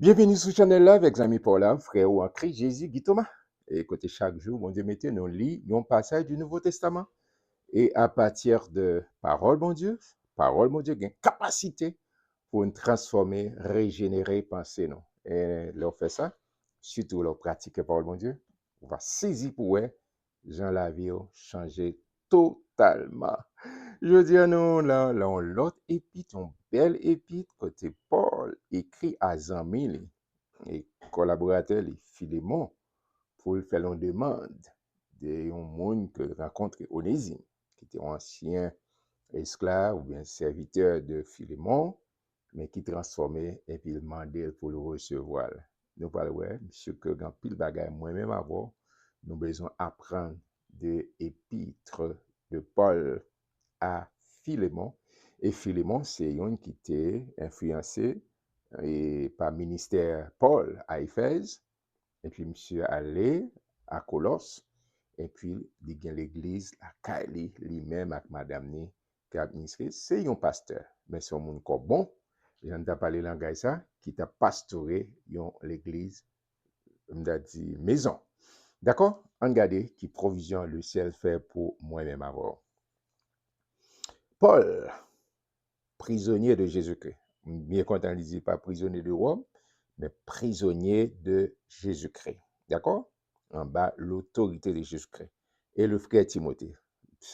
Bienvenue sur Channel là avec Zami Paula, frère ou en Christ Jésus, Guy Thomas. Et écoutez, chaque jour, bon Dieu, mettez nous lit un passage du Nouveau Testament. Et à partir de parole, mon Dieu, une capacité pour nous transformer, régénérer, penser, non. Et leur fait ça, surtout leur pratique parole, mon Dieu, on va saisir pour eux, Jean la vie, changer totalement. Je dis à nous, là, on l'autre épître, une belle épître, côté Paul, écrit à Zami, et collaborateur, Philémon, pour le faire une demande de un monde que rencontre Onésime, qui était un ancien esclave ou bien serviteur de Philémon, mais qui transformait et puis il demandait pour le recevoir. Nous parlons, ouais, monsieur, que quand pile bagaille moi-même avoir, nous besoin apprendre des épîtres de Paul à Philémon. Et Philémon, c'est un qui était influencé et par ministère Paul à Éphèse. Et puis, monsieur allé à Colosse. Et puis, il y a l'église, la Kali, lui-même avec madame ni, qui a administré. C'est un pasteur. Mais c'est un monde comme bon. J'en ai parlé langage ça, qui t'a pastoré l'église, on a dit maison. D'accord? Regardez qui provision le ciel fait pour moi-même avoir. Paul, prisonnier de Jésus-Christ. Bien content de dire pas prisonnier de Rome, mais prisonnier de Jésus-Christ. D'accord? En bas, l'autorité de Jésus-Christ. Et le frère Timothée.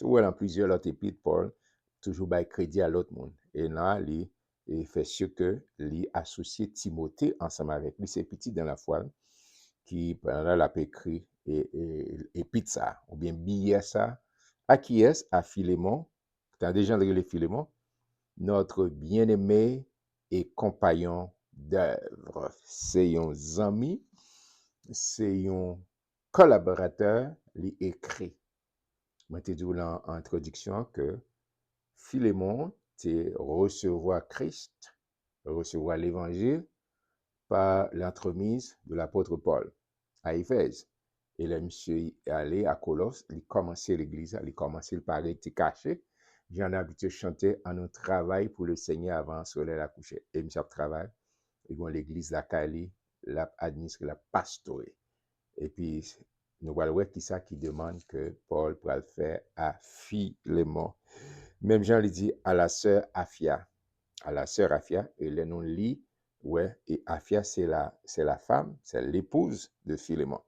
Ou dans plusieurs autres épîtres, Paul, toujours by crédit à l'autre monde. Et là, il fait ce que lui associé Timothée ensemble avec lui. C'est petit dans la foi qui, pendant la écrit et pizza, ou bien billet ça, à qui est-ce? À Philémon. Tu as déjà les Philémon, notre bien-aimé et compagnon d'œuvre. C'est un ami, c'est un collaborateur, qui écrit. Je te dis dans l'introduction que Philémon, c'est recevoir Christ, recevoir l'évangile par l'entremise de l'apôtre Paul à Éphèse. Et là, monsieur est allé à Colosse, il a commencé l'église, il a commencé le pari, il caché. J'en ai habitué de chanter en un travail pour le Seigneur avant le soleil à coucher. Et monsieur travaille, et bon, l'église la Kali, la administre, la pastoré. Et puis, nous voyons qui ça qui demande que Paul pourra le faire à Philémon. Même Jean lui dit à la sœur Afia, et le nom lit, ouais, et Afia, c'est la femme, c'est l'épouse de Philémon.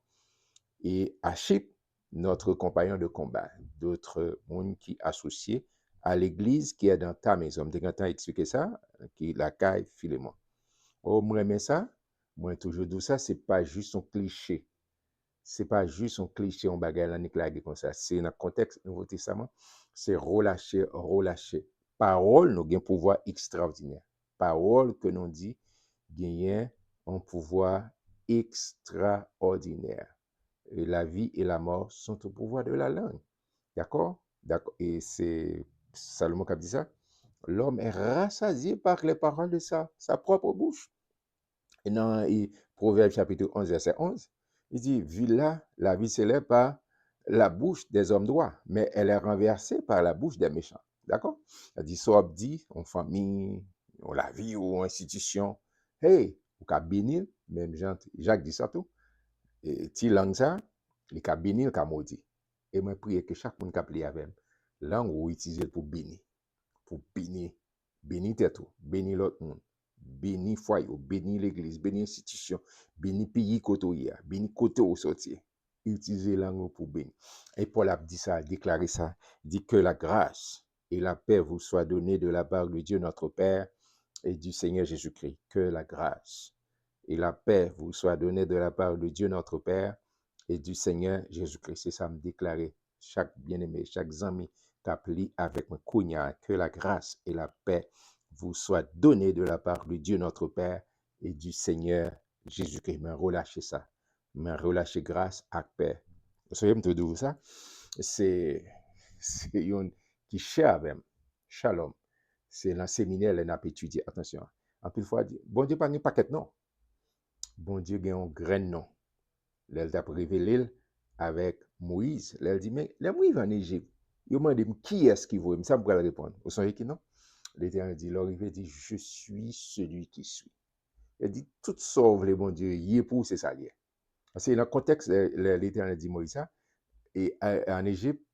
Et Achip, notre compagnon de combat, d'autres mondes qui associés à l'église qui est dans ta maison. Je vais expliquer ça, qui la caille Philémon. Oh, moi, mais ça, moi, toujours dit ça, c'est pas juste un cliché. C'est pas juste un cliché, on bagaille la nique comme ça. C'est dans le contexte du Nouveau Testament, c'est relâcher, relâcher. Parole, nous avons un pouvoir extraordinaire. Parole que nous dit, gagne un pouvoir extraordinaire. Et la vie et la mort sont au pouvoir de la langue. D'accord? D'accord. Et c'est Salomon qui a dit ça. L'homme est rassasié par les paroles de sa propre bouche. Et dans Proverbe chapitre 11, verset 11, il dit, vu là, la vie s'élève par la bouche des hommes droits, mais elle est renversée par la bouche des méchants. D'accord? Il dit, soit dit, en famille, en la vie ou en institution, hey, ou qu'à bénir, même Jacques dit ça tout, et ti langue ça, il ka bénir, il ka maudit. Et moi, prie que chaque monde qui a plié avec langue ou utiliser pour bénir, bénir tête, bénir l'autre monde, bénir foyer, bénir l'église, bénir l'institution, bénir pays côté, bénir côté au sortir. Utiliser langue pour bénir. Et Paul a dit ça, a déclaré ça, dit que la grâce et la paix vous soient données de la part de Dieu notre Père et du Seigneur Jésus-Christ. Que la grâce et la paix vous soient données de la part de Dieu notre Père et du Seigneur Jésus-Christ. C'est ça me déclarer chaque bien-aimé, chaque ami qu'appli avec mon cognac, que la grâce et la paix vous soient données de la part de Dieu notre Père et du Seigneur Jésus-Christ. Mais relâchez ça. Mais relâchez grâce et paix. Vous savez, me dire ça? C'est une qui cher même. Shalom. C'est dans le séminaire, elle n'a pas étudié. Attention. En plus, il faut dire, bon Dieu, pas un paquet non. Bon Dieu, il y a un grain non. Elle t'a révélé avec Moïse. Elle dit, mais les Moïse en Égypte, il m'a dit, qui est-ce qui veut? Ça me répondre. Vous savez qui non? L'Éternel dit, l'Orivé dit, je suis celui qui suis. Il dit, tout sauve les bon Dieu, y est pour c'est ça lié. Parce que dans le contexte, l'Éternel dit Moïse ça, et en Égypte,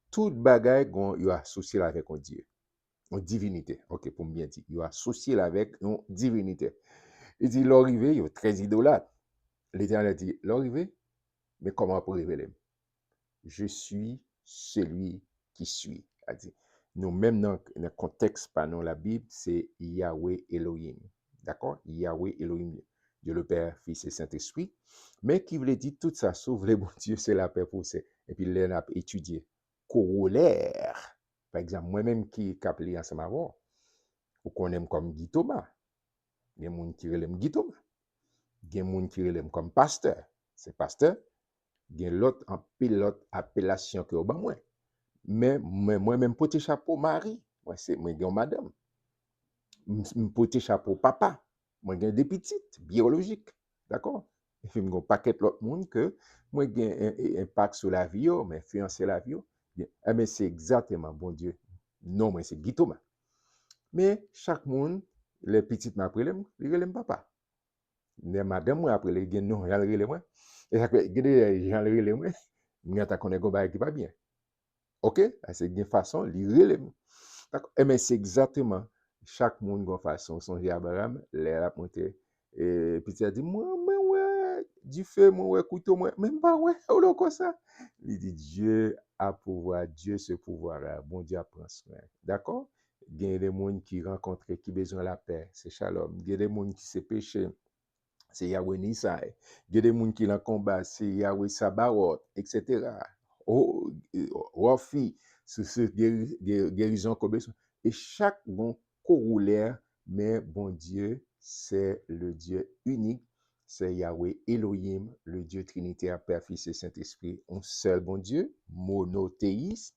toute bagaille, il a associé avec un Dieu, une divinité. Ok, pour me bien dire, il a associé avec une divinité. Il dit, l'arrivée, il est très idolâtre. L'Éternel dit, l'arrivée, mais comment pour révéler? Je suis celui qui suis. A dit, nous, même dans le contexte, pas dans la Bible, c'est Yahweh Elohim. D'accord? Yahweh Elohim, Dieu le Père, Fils et Saint-Esprit. Mais qui voulait dire tout ça, sauf les bons dieux, c'est la paix pour ça. Et puis, là, on a étudié. Corollaire. Par exemple, moi-même qui ai appelé ensemble avant, ou qu'on aime comme Guy Thomas. Il y a des gens qui relèvent Guy Thomas. Il y a des gens qui relèvent comme pasteur. C'est pasteur. Il y a l'autre en pilote appellation que au bas moi. Mais moi-même, porter chapeau mari, moi, c'est moi, madame. Porter chapeau papa, moi, j'ai des petites, biologiques. D'accord? Et puis, je paquet l'autre monde que moi, j'ai un impact sur la vie, mais influencer la vie. Mais c'est exactement, bon Dieu. Non, moi, c'est Guy Thomas. Mais chaque monde, les petites m'appellent, ils relèvent papa. Les madame, moi, après, les non, ils relèvent moi. Et ça fait, les gens relèvent moi. Nous, on connaît qu'on qui va bien. OK? C'est une façon, lire. D'accord? Et mais c'est exactement chaque monde a une façon. Son Abraham, l'air a monté. Et puis il a dit, moi, ouais, du feu, moi, ouais, couteau, moi, même pas, ouais, ou là, comme ça. Il dit, Dieu a pouvoir, Dieu ce pouvoir-là, bon Dieu prend soin. D'accord? Il y a des gens qui rencontrent, qui ont besoin de la paix, c'est shalom. Il y a des gens qui se péché, c'est Yahweh Nissa. Il y a des gens qui ont combat, c'est Yahweh Sabaoth, etc. Oh, Wafi, c'est ce guérison qu'on besoin. Et chaque bon corollaire, mais bon Dieu, c'est le Dieu unique, c'est Yahweh Elohim, le Dieu trinitaire, Père, Fils et Saint-Esprit, un seul bon Dieu, monothéiste,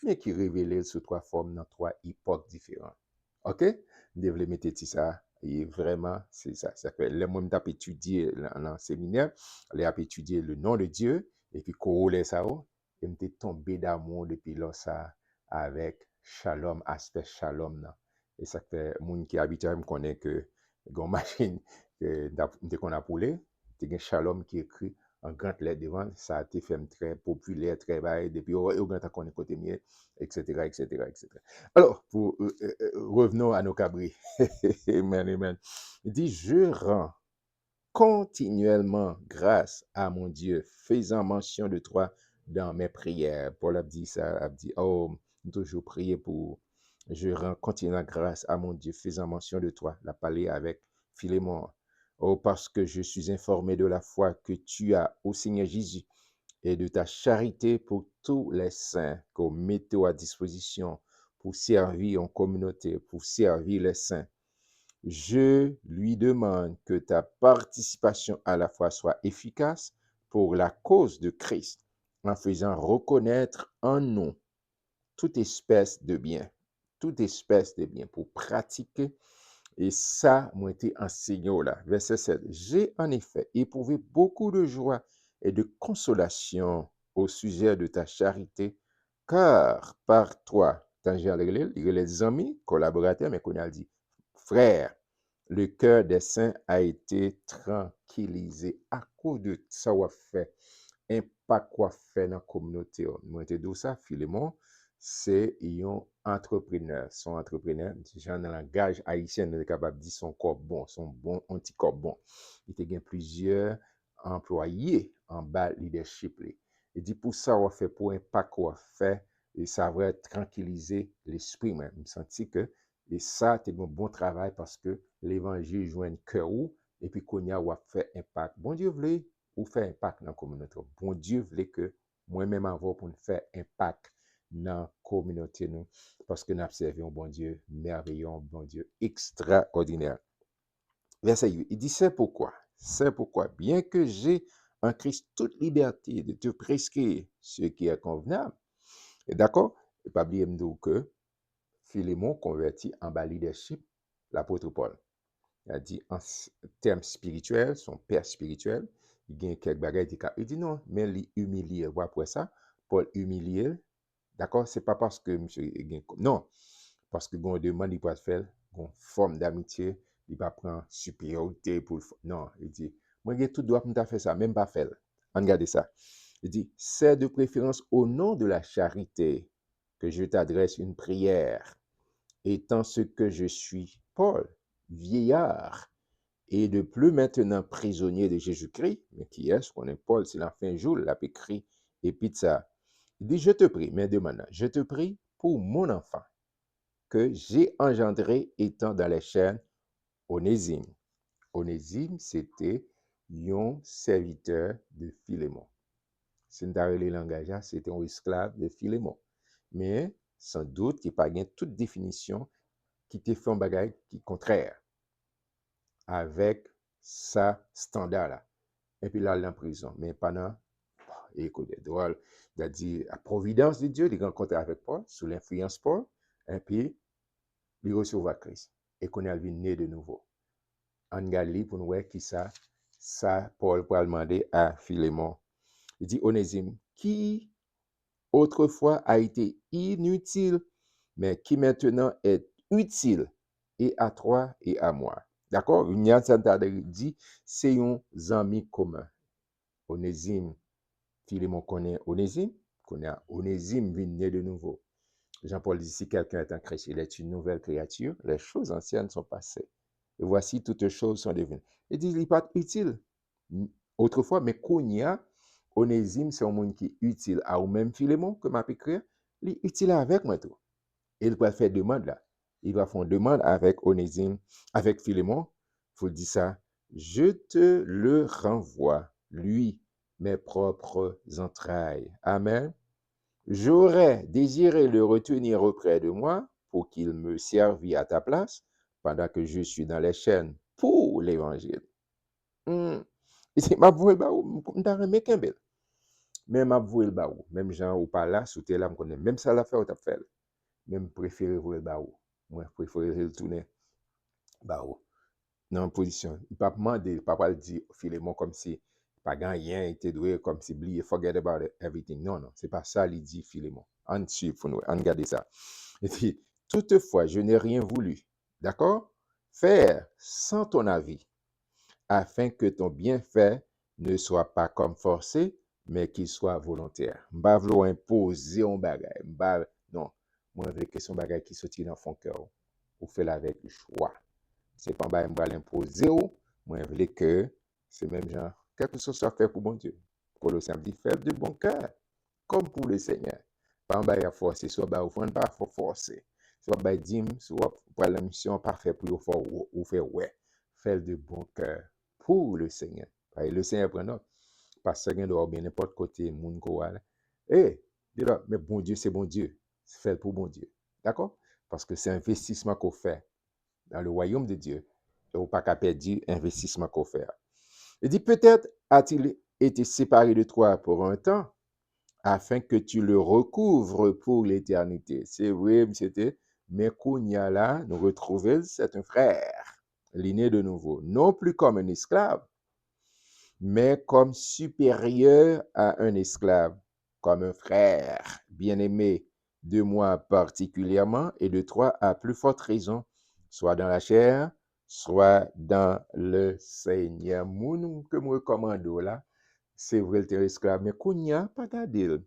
mais qui révélait sous trois formes dans trois époques différentes. OK? Devez mettre ça. Et vraiment, c'est ça. Ça fait, les gens qui étudié dans le séminaire, les ont étudié le nom de Dieu, et puis corollaire ça, et m'était tombé d'amour depuis là, ça, avec shalom, aspect shalom. Là. Et ça fait, moun qui habite, me connaît que, gon machine, qu'on a poulé, c'est un shalom qui est écrit en grande lettre devant, ça a été fait très populaire, très bas, depuis au grand qu'on est côté mieux, etc., etc., etc. Alors, revenons à nos cabris. Amen, amen. Il dit, je rends continuellement grâce à mon Dieu, faisant mention de toi dans mes prières. Paul a dit ça, a dit, oh, toujours prier pour, je rends continuellement grâce à mon Dieu, faisant mention de toi, la parler avec Philémon. Oh, parce que je suis informé de la foi que tu as au Seigneur Jésus et de ta charité pour tous les saints qu'on mette à disposition pour servir en communauté, pour servir les saints. Je lui demande que ta participation à la foi soit efficace pour la cause de Christ, en faisant reconnaître en nous toute espèce de bien pour pratiquer. Et ça m'a été enseigné là. Verset 7. J'ai en effet éprouvé beaucoup de joie et de consolation au sujet de ta charité, car par toi, quand j'ai les amis, collaborateurs, mais qu'on a dit, frère, le cœur des saints a été tranquillisé à cause de ça qu'on fait, impact qu'on fait dans la communauté. Moi, je dis ça, Philémon, c'est un entrepreneur. Son entrepreneur, genre dans le langage haïtien, on est capable de dire son corps bon, son bon anti-corps bon. Il y a plusieurs employés en bas leadership. Il dit pour ça, on fait pour impact qu'on fait, et ça va tranquilliser l'esprit. Moi, je me sens que et ça, c'est un bon travail parce que l'évangile joue un cœur et puis qu'on y a fait impact. Bon Dieu voulait ou faire impact dans la communauté. Bon Dieu voulait que moi-même avant pour faire impact dans la communauté nous parce que nous observons un bon Dieu merveilleux, un bon Dieu extraordinaire. Verset 8, il dit c'est pourquoi, bien que j'ai en Christ toute liberté de te prescrire ce qui est convenable, et d'accord, et pas oublier que Philémon converti en bas leadership l'apôtre Paul. Il a dit en termes spirituels, son père spirituel, il y a quelques bagages, il dit non, mais il humilié. Après ça, Paul humilié, d'accord, c'est pas parce que monsieur, non, parce que bon demande, il peut faire une forme d'amitié, Il va prendre supériorité pour non, il dit, moi j'ai tout droit pour me faire ça, même pas faire. Regardez ça. Il dit, c'est de préférence au nom de la charité que je t'adresse une prière, étant ce que je suis, Paul, vieillard, et de plus maintenant prisonnier de Jésus-Christ, mais qui est-ce qu'on est Paul, c'est la fin jour, l'a écrit, et puis ça. Il dit, je te prie, mais demande, je te prie pour mon enfant, que j'ai engendré étant dans les chaînes, Onésime. Onésime, c'était un serviteur de Philémon. C'est dans le langage, c'était un esclave de Philémon. Mais sans doute qu'il n'y a pas bien toute définition qui te fait un bagage qui est contraire avec sa standard là. Et puis là, il est en prison. Mais pendant, écoute, drôle, il a dit, la providence de Dieu, il est rencontré avec Paul, sous l'influence Paul, et puis il reçoit Christ. Et qu'on est né de nouveau. En Galilée, pour nous voir qui ça, Paul pour demander à Philémon. Il dit, Onésime, qui autrefois a été inutile, mais qui maintenant est utile, et à toi et à moi. D'accord? Une dit, c'est un ami commun. Onésime, Philémon connaît Onésime, Onésime vient né de nouveau. Jean-Paul dit, si quelqu'un est en Christ, il est une nouvelle créature, les choses anciennes sont passées. Et voici, toutes choses sont devenues. Il dit, il n'est pas utile autrefois, mais Kounia, Onésime, c'est un monde qui est utile à ou-même Philémon, que m'a écrit, il est utile avec moi tout. Il va faire demande là. Il va faire une demande avec Onésime, avec Philémon. Il faut dire ça. Je te le renvoie, lui, mes propres entrailles. Amen. J'aurais désiré le retenir auprès de moi pour qu'il me servît à ta place pendant que je suis dans les chaînes pour l'évangile. Ma voué ba ou, m'ta remè kembel. Mais ma voué ba ou. Même Jean ou pas là, sous tes là, m'konne. Même ça l'a fait ou t'a fait. Même préféré voué ba ou. Moi, préféré retourner ba ou. Dans position. Il pas demandé, il pas le dire Philémon comme si pas gagné, il était doué comme si oublié, forget about everything. Non, non, c'est pas ça, il dit Philémon. En dessus, faut nous, en garder ça. Et puis, toutefois, je n'ai rien voulu. D'accord? Faire sans ton avis, afin que ton bienfait ne soit pas comme forcé, mais qu'il soit volontaire. M'ba vouloir imposer un bagage. Non. Moi, avec question bagage qui sortit dans ton cœur, ou fait avec le choix. C'est pas m'ba m'ba l'imposer ou, moi, je veux que c'est même genre, quelque chose soit fait pour bon Dieu. Colossiens dit, faites de bon cœur, comme pour le Seigneur. Pas m'ba y a forcé, soit ba offrande, pas forcer. Soit ba dim, soit pour la mission parfaite pour ou faire ouais. Faites de bon cœur pour le Seigneur. Et le Seigneur prend note. Parce que doit bien n'importe côté moun ko wale. Eh, dis là, mais bon Dieu, c'est bon Dieu. C'est fait pour bon Dieu. D'accord? Parce que c'est un investissement qu'on fait dans le royaume de Dieu. Et on pas qu'à perdre investissement qu'on fait. Il dit, peut-être a-t-il été séparé de toi pour un temps, afin que tu le recouvres pour l'éternité. C'est vrai, c'était, mais Kounia là, nous retrouver, c'est un frère, l'inné de nouveau, non plus comme un esclave, mais comme supérieur à un esclave, comme un frère bien-aimé de moi particulièrement et de toi à plus forte raison, soit dans la chair, soit dans le Seigneur. Moun que me recommande là, c'est vrai le esclave, mais Kounia, pas gardé.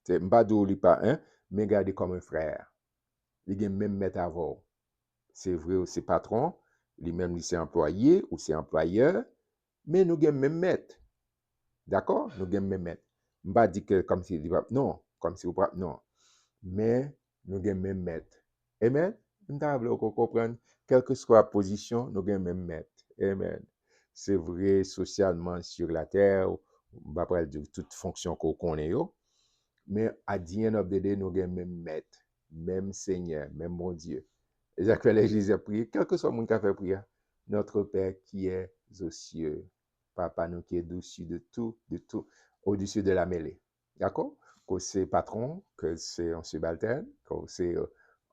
C'est pas li pas un, mais gardé comme un frère. Il est même mettre avant. C'est vrai, c'est patron, lui même c'est employé ou c'est employeur, mais nous avons même maître. D'accord? Nous avons même maître. Je ne pas dire que comme si non, comme si vous pas non. Mais nous avons même maître. Amen. Nous devons comprendre, quelle que soit la position, nous avons même maître. Amen. C'est vrai socialement sur la terre, on va pas dire toute fonction qu'on connaît, mais à the end of the day, nous avons même maître, même Seigneur, même mon Dieu. Et Jacques Jésus a prié, quel que soit mon qui a fait prière, notre Père qui est aux cieux, Papa nous qui est au-dessus de tout, au-dessus de la mêlée. D'accord? Que c'est patron, que c'est un subalterne, que c'est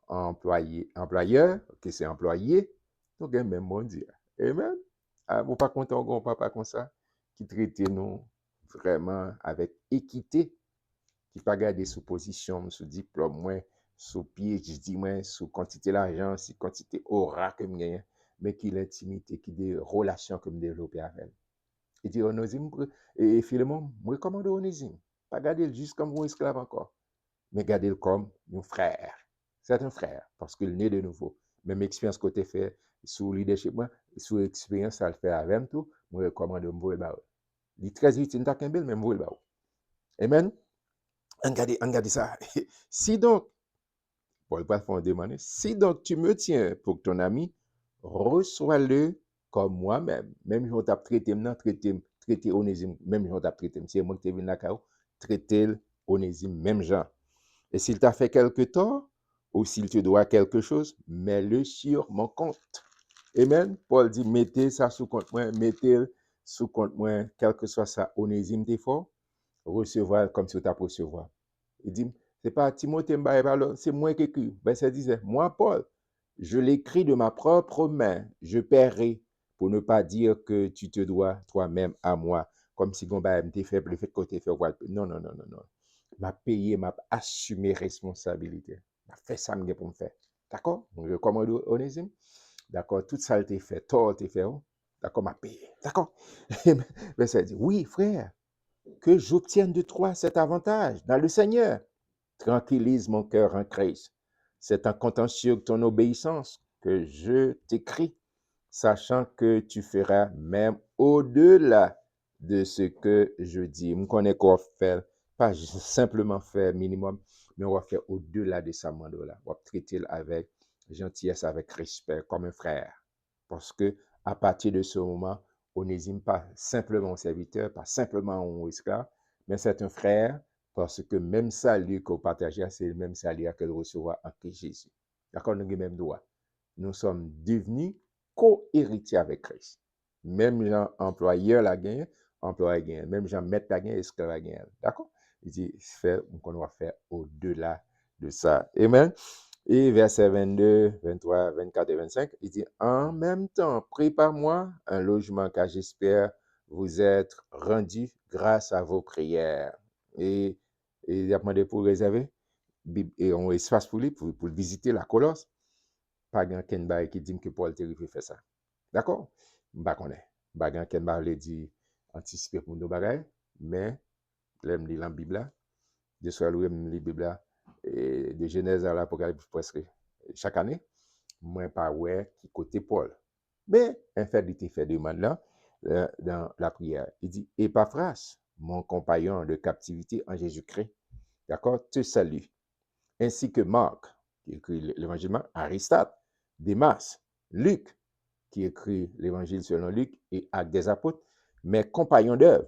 employeur, que c'est employé, nous avons même mon Dieu. Amen. Ah, vous pas content qu'on papa comme ça, qui traite nous vraiment avec équité, qui pas garder sous position, sous diplôme, moins, sous PhD, moins, sous quantité d'argent, sous quantité aura que me gagne. mais qui l'intimité, qui des relations que me développer avec elle. Il dit, Onésime, et Philémon, me recommande Onésime. Pas garder juste comme un esclave encore, mais garder comme un frère. C'est un frère, parce qu'il naît de nouveau. Même expérience que tu fait sous leadership, moi, sous expérience, ça le fait avec tout, je recommande de me voir. Il est très utile, mais me voir. Amen. Regardez ça. Si donc, Paul va faire demander, si donc tu me tiens pour ton ami, reçois-le comme moi-même. Même si on t'a traité, traité Onésime, même si on t'a traité, c'est moi qui t'ai venu là, traité Onésime, même genre. Et s'il t'a fait quelque tort, ou s'il te doit quelque chose, mets-le sur mon compte. Amen. Paul dit, mettez ça sous compte moi, mettez sous compte moi, quel que soit ça, Onésime t'es fort, recevoir comme si tu as recevoir. Il dit, c'est pas Timothée, c'est moi qui écris. Ça disait, moi, Paul, je l'écris de ma propre main, je paierai pour ne pas dire que tu te dois toi-même à moi, comme si on t'es fait le fait que tu fait. Non, non, non, non, non. M'a payé, m'a assumé responsabilité. M'a fait ça pour me faire. D'accord? Je commande Onésime. D'accord? Tout ça a été fait, tort été fait. D'accord? M'a payé. D'accord? Mais ça dit, oui, frère, que j'obtienne de toi cet avantage dans le Seigneur. Tranquillise mon cœur en Christ. C'est en comptant sur ton obéissance que je t'écris, sachant que tu feras même au-delà de ce que je dis. Je connais qu'on fait, pas simplement faire minimum, mais on va faire au-delà de ça, là. On va traiter avec gentillesse, avec respect, comme un frère. Parce que à partir de ce moment, on n'hésite pas simplement au serviteur, pas simplement au esclave, mais c'est un frère parce que même salut qu'on partage, c'est le même salut qu'elle recevra en Christ Jésus. D'accord, nous avons le même droit. Nous sommes devenus co-héritiers avec Christ. Même gens employeur la gagne, employeur gagne. Même gens maître la gagne, esclave la gagne. D'accord? Il dit, qu'on doit faire au-delà de ça. Amen. Et verset 22, 23, 24 et 25, il dit, en même temps, prépare-moi un logement car j'espère vous être rendu grâce à vos prières. Et il a demandé pour réserver et un espace pour lui, pour visiter la Colosse. Pas grand ken ba qui dit que Paul te rive fait ça. D'accord? M'pa connaît. Pas grand ken ba le dit anticiper pour nos bagages, mais l'aime lire la Bible là, de soit louer la Bible là, et de Genèse à l'Apocalypse presque chaque année, moi pas ouais qui côté Paul. Mais en fait, il te fait demande là dans la prière. Il dit Épaphras, mon compagnon de captivité en Jésus-Christ, d'accord, te salue, ainsi que Marc, qui écrit l'évangile Marc, Aristarque, Démas, Luc, qui écrit l'évangile selon Luc, et Actes des apôtres, mes compagnons d'œuvre.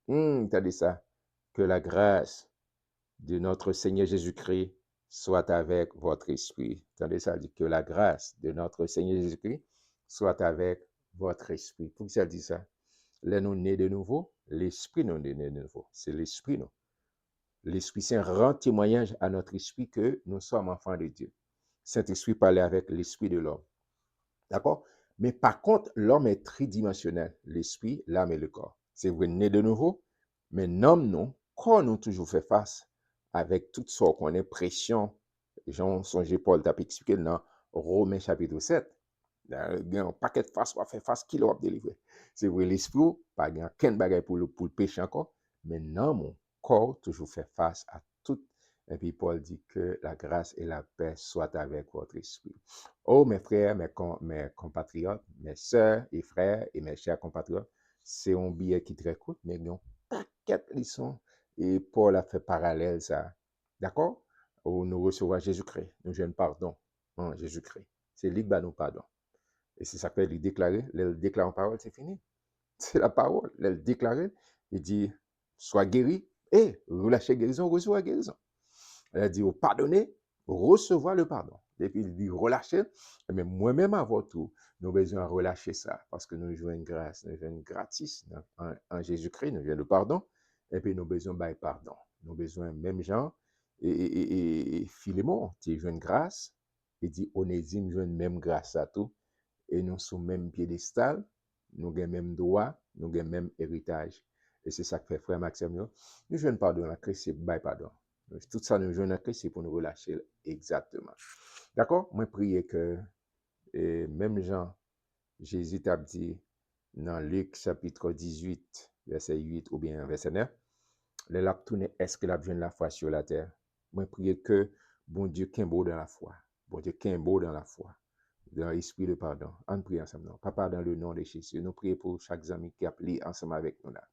T'as dit ça. Que la grâce de notre Seigneur Jésus-Christ soit avec votre esprit. Attendez ça, dit que la grâce de notre Seigneur Jésus-Christ soit avec votre esprit. Pourquoi ça dit ça? Là, nous nés de nouveau, l'esprit nous né de nouveau. C'est l'esprit, nous. L'Esprit Saint rend témoignage à notre esprit que nous sommes enfants de Dieu. Saint-Esprit parlait avec l'esprit de l'homme. D'accord? Mais par contre, l'homme est tridimensionnel. L'esprit, l'âme et le corps. C'est vrai, né de nouveau, mais non, quand nous toujours fait face avec toutes sortes qu'on est pression, Jean songe Paul t'a expliqué dans Romains chapitre 7. Il y a un paquet de face, on fait face, qui l'a délivré. C'est vrai, l'esprit, pas de aucun bagage pour le péché encore, mais non, mon corps toujours fait face à tout. Et puis Paul dit que la grâce et la paix soient avec votre esprit. Oh, mes frères, mes compatriotes, mes sœurs et frères et mes chers compatriotes, c'est un billet qui est très court, mais il y a un paquet de leçons. Et Paul a fait parallèle ça. D'accord? Où nous recevons Jésus-Christ, nous avons pardon en Jésus-Christ. C'est lui qui nous pardon. Et c'est ça qu'il déclarer. Le déclare en parole, c'est fini. C'est la parole. Le déclarer, il dit, sois guéri et relâchez guérison, reçois guérison. Elle dit, pardonner, recevoir le pardon. Et puis il dit, relâcher. Mais moi-même, avant tout, nous avons besoin de relâcher ça. Parce que nous jouons une grâce, nous jouons une gratis en Jésus-Christ, nous jouons le pardon. Et puis nous avons besoin de pardon. Nous avons besoin, même gens, et Philémon, tu joues une grâce. Il dit, Onésime joue une même grâce à tout. Et nous sommes même piédestal, nous avons même droit, nous avons même héritage. Et c'est ça que fait frère Maxime. Nous jouons pardon à Christ, c'est by pardon. Tout ça, nous jouons à Christ, c'est pour nous relâcher exactement. D'accord? Moi, prie que même gens, Jésus t'a dit dans Luc chapitre 18, verset 8 ou bien verset 9, les lap tourne, est-ce que la besoin de la foi sur la terre? Moi, prie que bon Dieu beau dans la foi. Bon Dieu beau dans la foi. Dans l'esprit de pardon. On prie ensemble. Papa, dans le nom de Jésus, nous prions pour chaque ami qui a appelé ensemble avec nous là.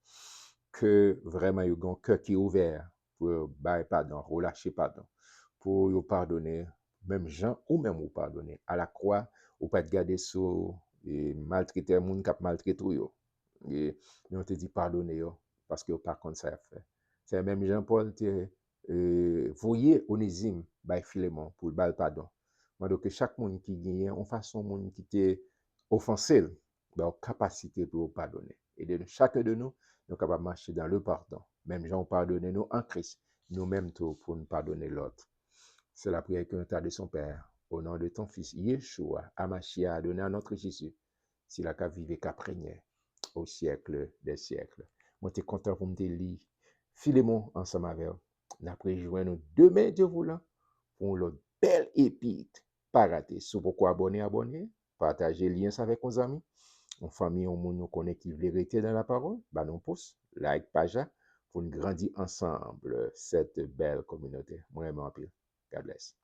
Que vraiment, il y a un cœur qui est ouvert pour bailler pardon, relâcher pardon, pour vous pardonner, même gens ou même vous pardonner. À la croix, ou pas de garder sur et maltraiter les gens qui maltraité vous. Et nous on te dit pardonner parce que par contre ça a fait. C'est même Jean-Paul te voyez Onésime by Philémon pour le bal pardon. Donc que chaque monde qui gagne en façon monde qui t'est offensé, ben capacité pour pardonner. Et de chacun de nous, nous capables de marcher dans le pardon. Même gens pardonner nous en Christ, nous-mêmes pour nous pardonner l'autre. C'est la prière que nous t'a de son Père. Au nom de ton Fils, Yeshua, Amashia, donné à notre Jésus, s'il a qu'à vivre qu'à prégner au siècle des siècles. Moi, je suis content pour me lire Philémon ensemble avec vous. Nous rejoindre nous demain, Dieu voulant, pour le bel épître. Pas rater. Si vous pouvez abonner, partager le lien avec vos amis. En famille, on nous connaît qui vérité dans la parole. Bah, nous pousse, like, page, pour nous grandir ensemble cette belle communauté. Moi, je m'appelle. God bless.